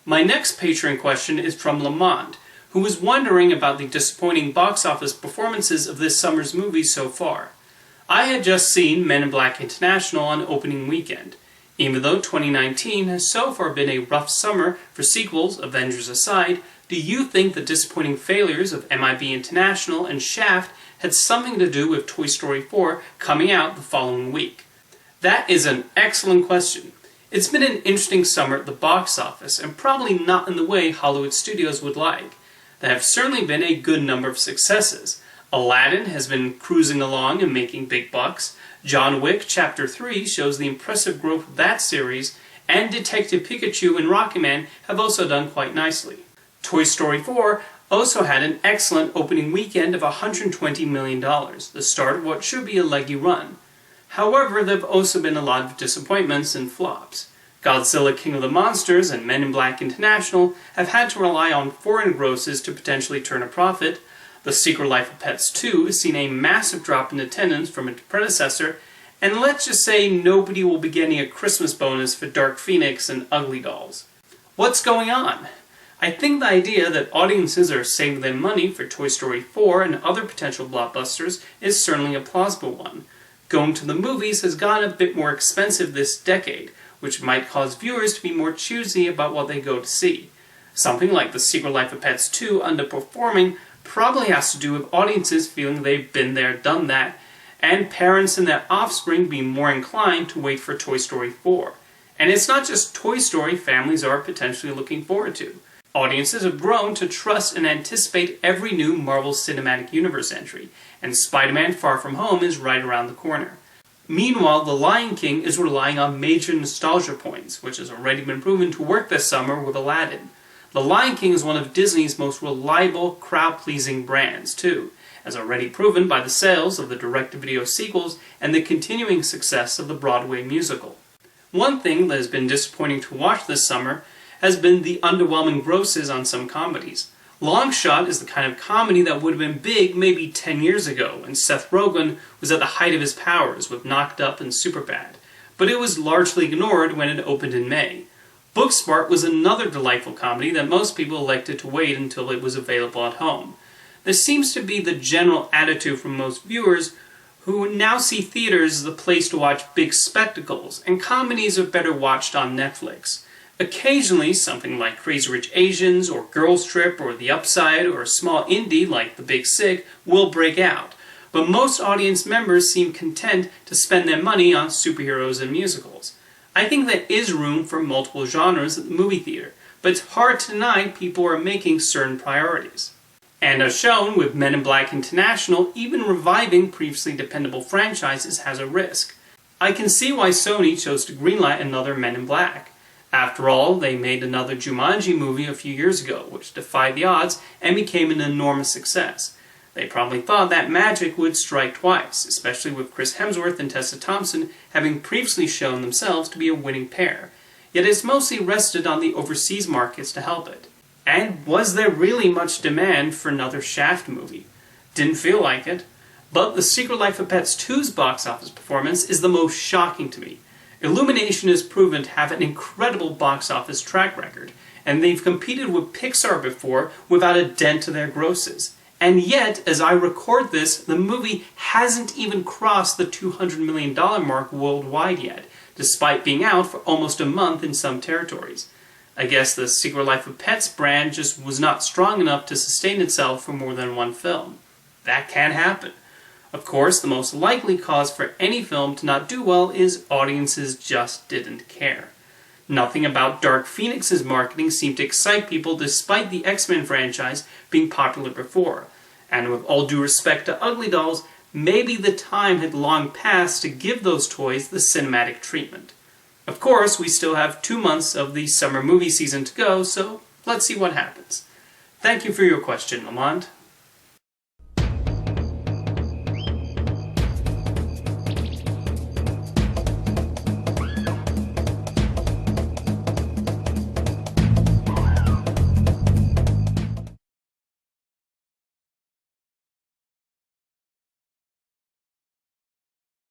My next Patreon question is from Lamont, who was wondering about the disappointing box office performances of this summer's movies so far. I had just seen Men in Black International on opening weekend. Even though 2019 has so far been a rough summer for sequels, Avengers aside, do you think the disappointing failures of MIB International and Shaft had something to do with Toy Story 4 coming out the following week? That is an excellent question. It's been an interesting summer at the box office, and probably not in the way Hollywood studios would like. There have certainly been a good number of successes. Aladdin has been cruising along and making big bucks. John Wick Chapter 3 shows the impressive growth of that series, and Detective Pikachu and Rocket Man have also done quite nicely. Toy Story 4 also had an excellent opening weekend of $120 million, the start of what should be a leggy run. However, there have also been a lot of disappointments and flops. Godzilla King of the Monsters and Men in Black International have had to rely on foreign grosses to potentially turn a profit. The Secret Life of Pets 2 has seen a massive drop in attendance from its predecessor, and let's just say nobody will be getting a Christmas bonus for Dark Phoenix and Ugly Dolls. What's going on? I think the idea that audiences are saving their money for Toy Story 4 and other potential blockbusters is certainly a plausible one. Going to the movies has gotten a bit more expensive this decade, which might cause viewers to be more choosy about what they go to see. Something like The Secret Life of Pets 2 underperforming probably has to do with audiences feeling they've been there, done that, and parents and their offspring being more inclined to wait for Toy Story 4. And it's not just Toy Story families are potentially looking forward to. Audiences have grown to trust and anticipate every new Marvel Cinematic Universe entry, and Spider-Man Far From Home is right around the corner. Meanwhile, The Lion King is relying on major nostalgia points, which has already been proven to work this summer with Aladdin. The Lion King is one of Disney's most reliable, crowd-pleasing brands, too, as already proven by the sales of the direct-to-video sequels and the continuing success of the Broadway musical. One thing that has been disappointing to watch this summer has been the underwhelming grosses on some comedies. Long Shot is the kind of comedy that would have been big maybe 10 years ago, when Seth Rogen was at the height of his powers with Knocked Up and Superbad, but it was largely ignored when it opened in May. Booksmart was another delightful comedy that most people elected to wait until it was available at home. This seems to be the general attitude from most viewers, who now see theaters as the place to watch big spectacles, and comedies are better watched on Netflix. Occasionally, something like Crazy Rich Asians, or Girls Trip, or The Upside, or a small indie like The Big Sick will break out, but most audience members seem content to spend their money on superheroes and musicals. I think there is room for multiple genres at the movie theater, but it's hard to deny people are making certain priorities. And as shown with Men in Black International, even reviving previously dependable franchises has a risk. I can see why Sony chose to greenlight another Men in Black. After all, they made another Jumanji movie a few years ago, which defied the odds and became an enormous success. They probably thought that magic would strike twice, especially with Chris Hemsworth and Tessa Thompson having previously shown themselves to be a winning pair. Yet it's mostly rested on the overseas markets to help it. And was there really much demand for another Shaft movie? Didn't feel like it. But The Secret Life of Pets 2's box office performance is the most shocking to me. Illumination is proven to have an incredible box office track record, and they've competed with Pixar before without a dent to their grosses. And yet, as I record this, the movie hasn't even crossed the $200 million mark worldwide yet, despite being out for almost a month in some territories. I guess the Secret Life of Pets brand just was not strong enough to sustain itself for more than one film. That can happen. Of course, the most likely cause for any film to not do well is audiences just didn't care. Nothing about Dark Phoenix's marketing seemed to excite people despite the X-Men franchise being popular before. And with all due respect to Ugly Dolls, maybe the time had long passed to give those toys the cinematic treatment. Of course, we still have 2 months of the summer movie season to go, so let's see what happens. Thank you for your question, Lamont.